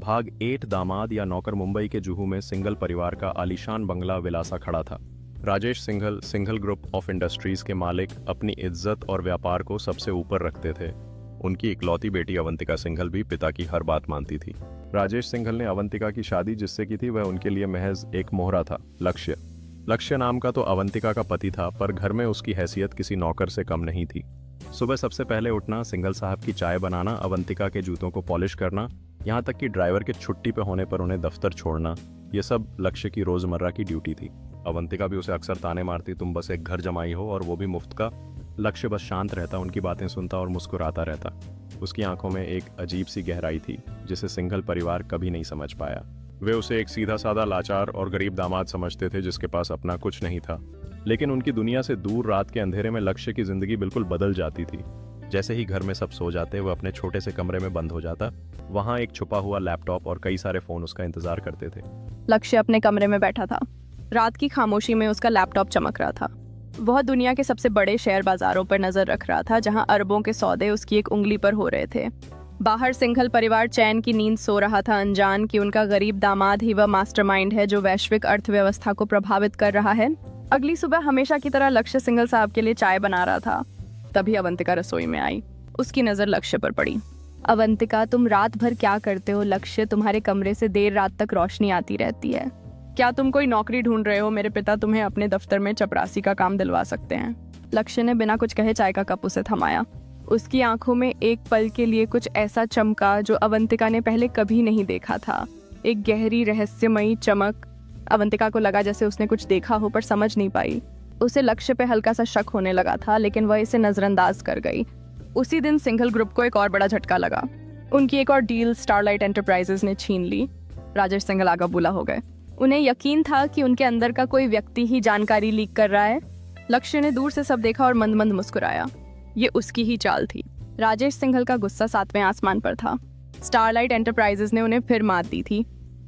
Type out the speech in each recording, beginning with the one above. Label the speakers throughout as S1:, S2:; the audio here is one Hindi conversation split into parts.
S1: भाग 8 दामाद या नौकर मुंबई के जुहू में सिंघल परिवार का आलीशान बंगला विलासा खड़ा था। Rajesh Singhal Singhal group of industries के मालिक अपनी इज्जत और व्यापार को सबसे ऊपर रखते थे। उनकी इकलौती बेटी अवंतिका सिंघल भी पिता की हर बात मानती थी। राजेश सिंघल ने अवंतिका की शादी जिससे की थी वह उनके लिए महज एक मोहरा था। लक्ष्य नाम का तो अवंतिका का पति था, पर घर में उसकी हैसियत किसी नौकर से कम नहीं थी। सुबह सबसे पहले उठना, सिंघल साहब की चाय बनाना, अवंतिका के जूतों को पॉलिश करना, यहाँ तक कि ड्राइवर के छुट्टी पे होने पर उन्हें दफ्तर छोड़ना, ये सब लक्ष्य की रोजमर्रा की ड्यूटी थी। अवंतिका भी उसे अक्सर ताने मारती, तुम बस एक घर जमाई हो और वो भी मुफ्त का। लक्ष्य बस शांत रहता, उनकी बातें सुनता और मुस्कुराता रहता। उसकी आंखों में एक अजीब सी गहराई थी जिसे सिंघल परिवार कभी नहीं समझ पाया। वे उसे एक सीधा साधा लाचार और गरीब दामाद समझते थे जिसके पास अपना कुछ नहीं था। लेकिन उनकी दुनिया से दूर रात के अंधेरे में लक्ष्य की जिंदगी बिल्कुल बदल जाती थी। जैसे ही घर में सब सो जाते, वह अपने छोटे से कमरे में बंद हो जाता। वहाँ एक छुपा हुआ लैपटॉप और कई सारे फोन उसका इंतजार करते थे।
S2: लक्ष्य अपने कमरे में बैठा था। रात की खामोशी में उसका लैपटॉप चमक रहा था। वह दुनिया के सबसे बड़े शेयर बाजारों पर नजर रख रहा था, जहां अरबों के सौदे उसकी एक उंगली पर हो रहे थे। बाहर सिंघल परिवार चैन की नींद सो रहा था, अनजान कि उनका गरीब दामाद ही वह मास्टरमाइंड है जो वैश्विक अर्थव्यवस्था को प्रभावित कर रहा है। अगली सुबह हमेशा की तरह लक्ष्य सिंघल साहब के लिए चाय बना रहा था। तभी अवंतिका रसोई में आई। उसकी नजर लक्ष्य पर पड़ी। अवंतिका, तुम रात भर क्या करते हो? लक्ष्य, तुम्हारे कमरे से देर रात तक रोशनी आती रहती है। क्या तुम कोई नौकरी ढूंढ रहे हो? मेरे पिता तुम्हें अपने दफ्तर में चपरासी का काम दिलवा सकते हैं। लक्ष्य ने बिना कुछ कहे चाय का कप उसे थमाया। उसकी आंखों में एक पल के लिए कुछ ऐसा चमका जो अवंतिका ने पहले कभी नहीं देखा था। एक गहरी रहस्यमयी चमक। अवंतिका को लगा जैसे उसने कुछ देखा हो, पर समझ नहीं पाई। उसे लक्ष्य पे हल्का सा शक होने लगा था, लेकिन वह इसे नजरअंदाज कर गई। उसी दिन सिंघल ग्रुप को एक और बड़ा झटका लगा। उनकी एक और डील स्टारलाइट एंटरप्राइजेज ने छीन ली। राजेश सिंघल आगा बुला हो गए। उन्हें यकीन था कि उनके अंदर का कोई व्यक्ति ही जानकारी लीक कर रहा है। लक्ष्य ने दूर से सब देखा और मंद मंद मुस्कुराया। ये उसकी ही चाल थी। राजेश सिंघल का गुस्सा 7वें आसमान पर था। स्टारलाइट एंटरप्राइजेज ने उन्हें फिर मात दी थी।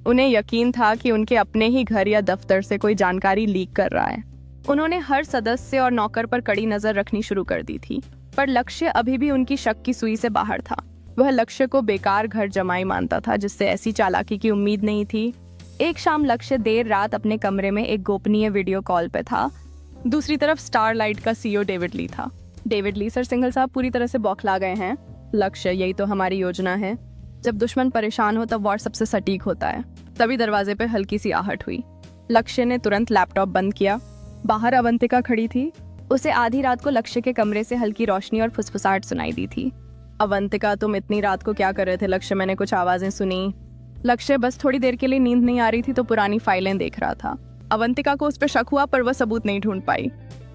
S2: उन्हें यकीन था कि उनके अपने ही घर या दफ्तर से कोई जानकारी लीक कर रहा है। उन्होंने हर सदस्य और नौकर पर कड़ी नजर रखनी शुरू कर दी थी, पर लक्ष्य अभी भी उनकी शक की सुई से बाहर था। वह लक्ष्य को बेकार घर जमाई मानता था, जिससे ऐसी चालाकी की उम्मीद नहीं थी। एक शाम लक्ष्य देर रात अपने कमरे में एक गोपनीय वीडियो कॉल पे था। दूसरी तरफ स्टारलाइट का सीईओ डेविड ली था। डेविड ली, सर सिंघल साहब पूरी तरह से बौखला गए हैं। लक्ष्य, यही तो हमारी योजना है। जब दुश्मन परेशान हो तब वॉर सबसे सटीक होता है। तभी दरवाजे पे हल्की सी आहट हुई। लक्ष्य ने तुरंत लैपटॉप बंद किया। बाहर अवंतिका खड़ी थी। उसे आधी रात को लक्ष्य के कमरे से हल्की रोशनी और फुसफुसाहट सुनाई दी थी। अवंतिका, तुम इतनी रात को क्या कर रहे थे? लक्ष्य, मैंने कुछ आवाजें सुनी। लक्ष्य, बस थोड़ी देर के लिए नींद नहीं आ रही थी तो पुरानी फाइलें देख रहा था। अवंतिका को उस पर शक हुआ, पर वह सबूत नहीं ढूंढ पाई।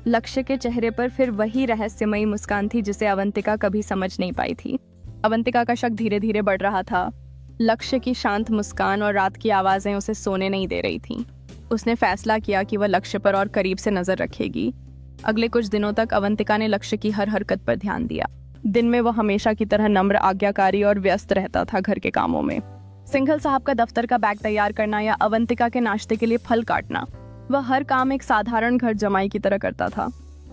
S2: लक्ष्य के चेहरे पर फिर वही रहस्यमयी मुस्कान थी जिसे अवंतिका कभी समझ नहीं पाई थी। अवंतिका का शक धीरे धीरे बढ़ रहा था। लक्ष्य की शांत मुस्कान और रात की आवाजें उसे सोने नहीं दे रही थीं। उसने फैसला किया कि वह लक्ष्य पर और करीब से नजर रखेगी। अगले कुछ दिनों तक अवंतिका ने लक्ष्य की हर हरकत पर ध्यान दिया। दिन में वह हमेशा की तरह नम्र, आज्ञाकारी और व्यस्त रहता था घर के कामों में। सिंघल साहब का दफ्तर का बैग तैयार करना या अवंतिका के नाश्ते के लिए फल काटना, वह हर काम एक साधारण घर जमाई की तरह करता था।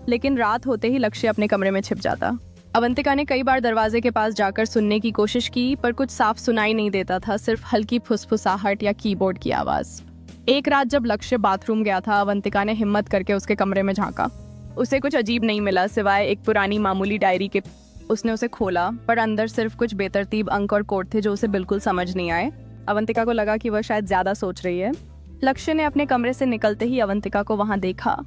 S2: लेकिन रात होते ही लक्ष्य अपने कमरे में छिप जाता। अवंतिका ने कई बार दरवाजे के पास जाकर सुनने की कोशिश की, पर कुछ साफ सुनाई नहीं देता था, सिर्फ हल्की फुसफुसाहट या कीबोर्ड की आवाज। एक रात जब लक्ष्य बाथरूम गया था, अवंतिका ने हिम्मत करके उसके कमरे में झांका। उसे कुछ अजीब नहीं मिला, सिवाय एक पुरानी मामूली डायरी के। उसने उसे खोला, पर अंदर सिर्फ कुछ बेतरतीब अंक और कोड थे जो उसे बिल्कुल समझ नहीं आए। अवंतिका को लगा कि वह शायद ज्यादा सोच रही है। लक्ष्य ने अपने कमरे से निकलते ही अवंतिका को वहां देखा।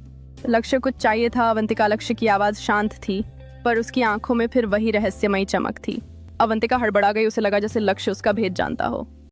S2: लक्ष्य कुछ चाहिए था। अवंतिका, लक्ष्य की आवाज शांत थी, पर उसकी आंखों में फिर वही रहस्यमयी चमक थी। अवंतिका हड़बड़ा गई। उसे लगा जैसे लक्ष्य उसका भेद जानता हो।